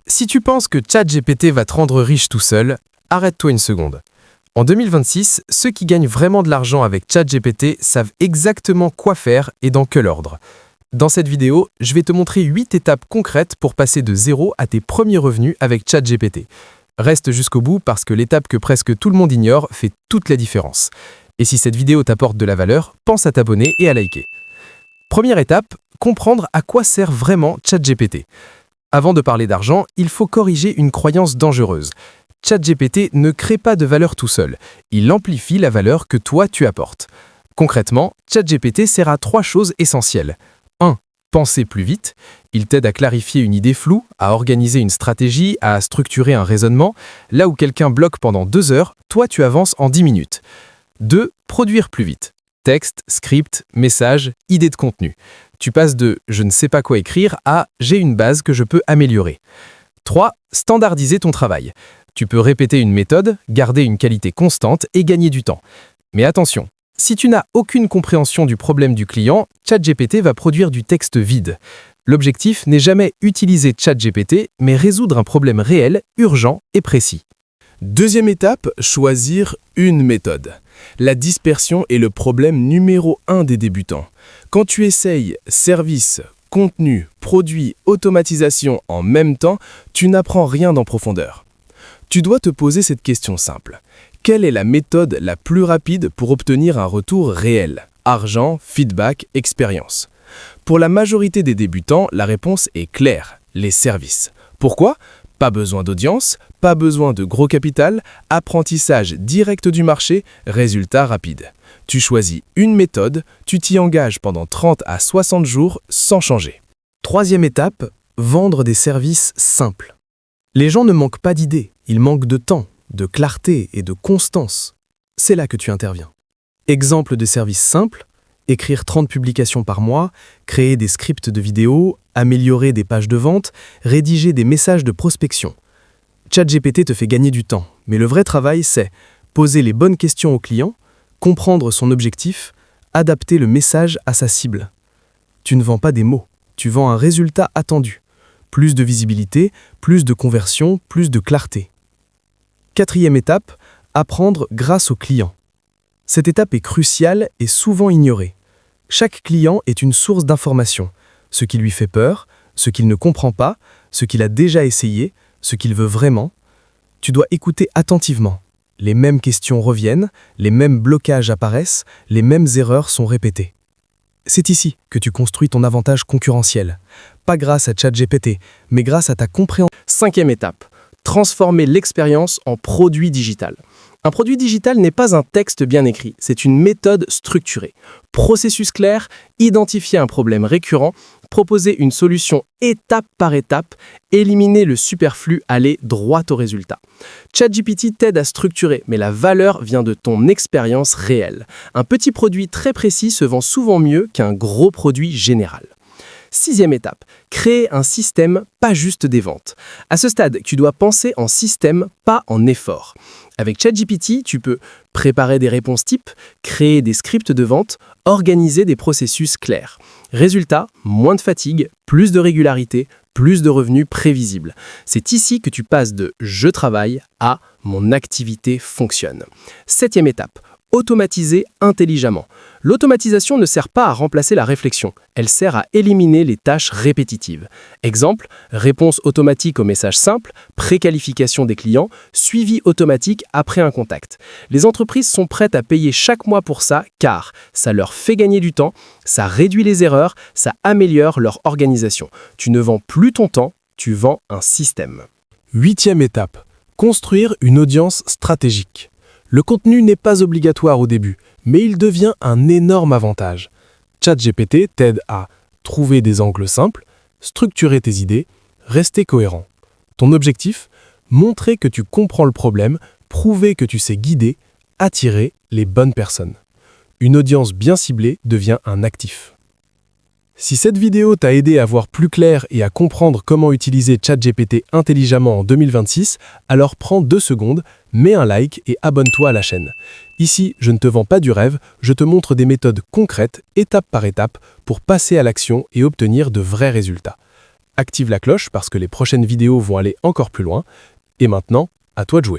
Si tu penses que ChatGPT va te rendre riche tout seul, arrête-toi une seconde. En 2026, ceux qui gagnent vraiment de l'argent avec ChatGPT savent exactement quoi faire et dans quel ordre. Dans cette vidéo, je vais te montrer 8 étapes concrètes pour passer de zéro à tes premiers revenus avec ChatGPT. Reste jusqu'au bout parce que l'étape que presque tout le monde ignore fait toute la différence. Et si cette vidéo t'apporte de la valeur, pense à t'abonner et à liker. Première étape, comprendre à quoi sert vraiment ChatGPT. Avant de parler d'argent, il faut corriger une croyance dangereuse. ChatGPT ne crée pas de valeur tout seul, il amplifie la valeur que toi tu apportes. Concrètement, ChatGPT sert à 3 choses essentielles. 1. Penser plus vite. Il t'aide à clarifier une idée floue, à organiser une stratégie, à structurer un raisonnement. Là où quelqu'un bloque pendant 2 heures, toi tu avances en 10 minutes. 2. Produire plus vite. Texte, script, message, idée de contenu. Tu passes de « je ne sais pas quoi écrire » à « j'ai une base que je peux améliorer ». 3. Standardiser ton travail. Tu peux répéter une méthode, garder une qualité constante et gagner du temps. Mais attention, si tu n'as aucune compréhension du problème du client, ChatGPT va produire du texte vide. L'objectif n'est jamais utiliser ChatGPT, mais résoudre un problème réel, urgent et précis. Deuxième étape, choisir une méthode. La dispersion est le problème numéro 1 des débutants. Quand tu essayes service, contenu, produit, automatisation en même temps, tu n'apprends rien en profondeur. Tu dois te poser cette question simple. Quelle est la méthode la plus rapide pour obtenir un retour réel? Argent, feedback, expérience. Pour la majorité des débutants, la réponse est claire, les services. Pourquoi? Pas besoin d'audience, pas besoin de gros capital, apprentissage direct du marché, résultat rapide. Tu choisis une méthode, tu t'y engages pendant 30 à 60 jours sans changer. Troisième étape, vendre des services simples. Les gens ne manquent pas d'idées, ils manquent de temps, de clarté et de constance. C'est là que tu interviens. Exemple de services simples, écrire 30 publications par mois, créer des scripts de vidéos, améliorer des pages de vente, rédiger des messages de prospection. ChatGPT te fait gagner du temps, mais le vrai travail, c'est poser les bonnes questions au client, comprendre son objectif, adapter le message à sa cible. Tu ne vends pas des mots, tu vends un résultat attendu. Plus de visibilité, plus de conversion, plus de clarté. Quatrième étape, apprendre grâce au client. Cette étape est cruciale et souvent ignorée. Chaque client est une source d'information. Ce qui lui fait peur, ce qu'il ne comprend pas, ce qu'il a déjà essayé, ce qu'il veut vraiment. Tu dois écouter attentivement. Les mêmes questions reviennent, les mêmes blocages apparaissent, les mêmes erreurs sont répétées. C'est ici que tu construis ton avantage concurrentiel. Pas grâce à ChatGPT, mais grâce à ta compréhension. Cinquième étape, transformer l'expérience en produit digital. Un produit digital n'est pas un texte bien écrit, c'est une méthode structurée. Processus clair, identifier un problème récurrent, proposer une solution étape par étape, éliminer le superflu, aller droit au résultat. ChatGPT t'aide à structurer, mais la valeur vient de ton expérience réelle. Un petit produit très précis se vend souvent mieux qu'un gros produit général. Sixième étape, créer un système, pas juste des ventes. À ce stade, tu dois penser en système, pas en effort. Avec ChatGPT, tu peux préparer des réponses types, créer des scripts de vente, organiser des processus clairs. Résultat, moins de fatigue, plus de régularité, plus de revenus prévisibles. C'est ici que tu passes de « je travaille » à « mon activité fonctionne ». Septième étape, automatiser intelligemment. L'automatisation ne sert pas à remplacer la réflexion, elle sert à éliminer les tâches répétitives. Exemple, réponse automatique aux messages simples, préqualification des clients, suivi automatique après un contact. Les entreprises sont prêtes à payer chaque mois pour ça car ça leur fait gagner du temps, ça réduit les erreurs, ça améliore leur organisation. Tu ne vends plus ton temps, tu vends un système. Huitième étape, construire une audience stratégique. Le contenu n'est pas obligatoire au début, mais il devient un énorme avantage. ChatGPT t'aide à trouver des angles simples, structurer tes idées, rester cohérent. Ton objectif? Montrer que tu comprends le problème, prouver que tu sais guider, attirer les bonnes personnes. Une audience bien ciblée devient un actif. Si cette vidéo t'a aidé à voir plus clair et à comprendre comment utiliser ChatGPT intelligemment en 2026, alors prends 2 secondes, mets un like et abonne-toi à la chaîne. Ici, je ne te vends pas du rêve, je te montre des méthodes concrètes, étape par étape, pour passer à l'action et obtenir de vrais résultats. active la cloche parce que les prochaines vidéos vont aller encore plus loin. Et maintenant, à toi de jouer.